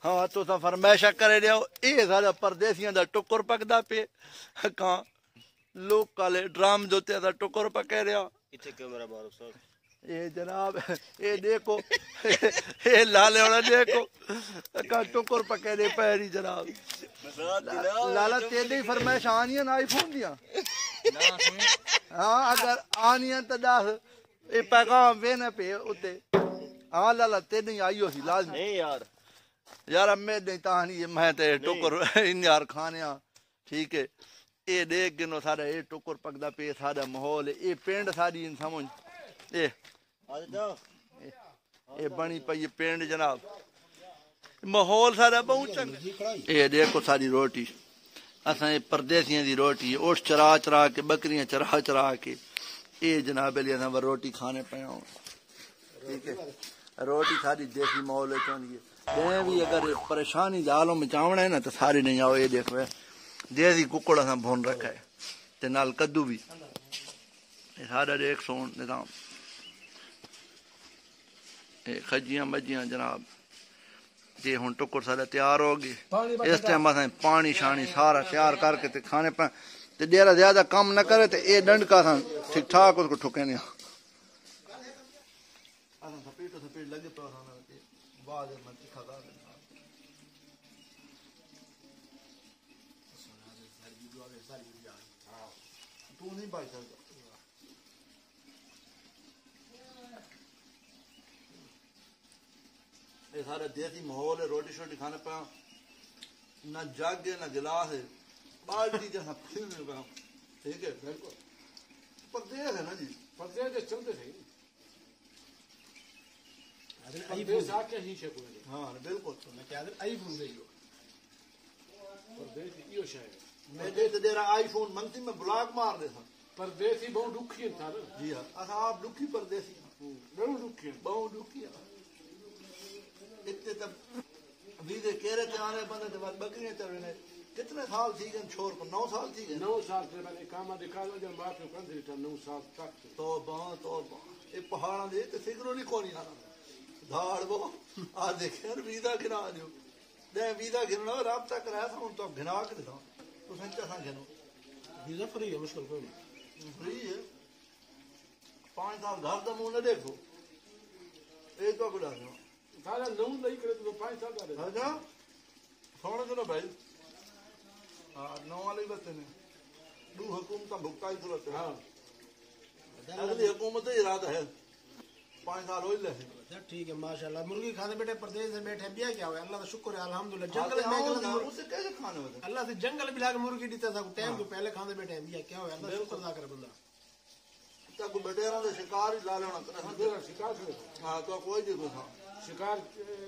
हाँ तुसा फरमाइशा करे दियो ये सारा परदेसियां दा टुकर पकदा पे कां लोग काले ड्राम जो ते दा टुकर पके रिया इथे कैमरा बाहर सर ये जनाब ये देखो ये लाले वाला देखो का टुकर पके दे पैरी जनाब लाला तेरी फरमाइश आनी है आईफोन दिया हाँ अगर आनी है तो दस ये पैगाम वे न पे उते हाँ लाला तेरी आई हो सी लाजमी नहीं यार मैं नहीं तानी मैं ते टुकर इन यार खाने ठीक है ये देख गिनो सारा ये टुकर पकदा पे सारा माहौल ये पिंड सारी इन समझ ये बनी पई पिंड जनाब माहौल सारा बहुत चंगा ये देखो सारी रोटी असा ये परदेसियां दी रोटी ओठ चरा चरा के बकरियां चरा चरा के ये जनाब अली असा रोटी खाने पे ठीक है रोटी सारी देसी माहौल चौंदी है भी अगर परेशानी दालों में चावना है ना तो सारी नहीं आओ ये देखो देसी कुकड़ असा भुन रखा है ते नाल कद्दू भी सारा देख सोन निजाम खजियां मजियां जनाब ये हुन टुकर सारे तैयार हो गए इस टाइम अस पानी शानी सारा तैयार करके ते खाने पे ते डेरा ज्यादा काम न करे ते ये डंड का ठीक ठाक उसको ठुके नहीं लगे बाद में तीखा कर तू नहीं भाई सकता ये सारे देसी माहौल है रोटी शोटी खाने पे ना जग है ना गिलास है बाल्टी जैसा पीने पे ठीक है बिल्कुल परदेश है ना जी परदेश चलते थे हाँ बिल्कुल आईफोन मनती में ब्लॉक मार दे परदेसी बहुत दुखी था जी हाँ असा आप दुखी परदेसी बहुत दुखी इतने तब वीजे केरे ते आने बंदे ते बाद बकरियां चल रहे कितने साल थी गए छोर को 9 साल थी गए 9 साल से मैंने काम दिखा लो जब बात कर दी था 9 साल तक तो ये पहाड़ां दे ते फिक्रो नहीं कोनी आ धाड़ वो आ देखे वीजा गिना दियो दे वीजा गिनना राब्ता कराया था तो गिना के दिखा तो संचा सा गिनो वीजा फ्री है मुश्किल कोई नहीं फ्री है 5 साल घर दा मुंह न देखो एक तो बुला दो सारा 9 नहीं करे तो 5 साल का अच्छा सोने सुनो भाई हाँ 9 वाले बच्चे ने दो हुकूमत भुगताई सूरत हाँ अगली हुकूमत इरादा है 5 साल हो ले ठीक है माशाल्लाह मुर्गी खाने बेटे प्रदेश से बैठे बिया क्या हुआ अल्लाह का शुक्र है अल्हम्दुलिल्लाह जंगल में उसे कैसे खाने होते अल्लाह से जंगल भी लाके मुर्गी देता था टाइम को पहले खाने बैठे बिया क्या हुआ अल्लाह शुक्र अदा करे बंदा तक बटेरा दे शिकार ही ला लेना शिकार हां तो कोई नहीं था शिकार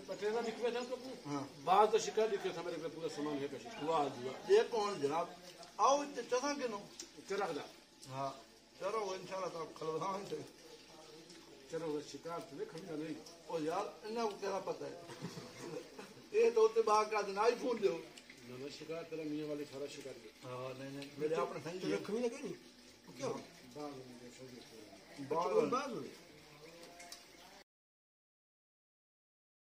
बटेरा दिखवे था तो हां बाद तो शिकार दिखे था मेरे पे पूरा सामान है पे वाह जी ये कौन जनाब आओ चसा के नो चरख दा हां चलो इंशाल्लाह तो खलवान थे चलो वो शिकार तो खंडा नहीं ओ यार इन्हें को क्या पता है ये तो उते बाग का दिन आईफोन दो ना शिकार तेरा मियां वाले सारा शिकार हां नहीं मेरे अपने सही खमी लगे नहीं क्या बाग में बाग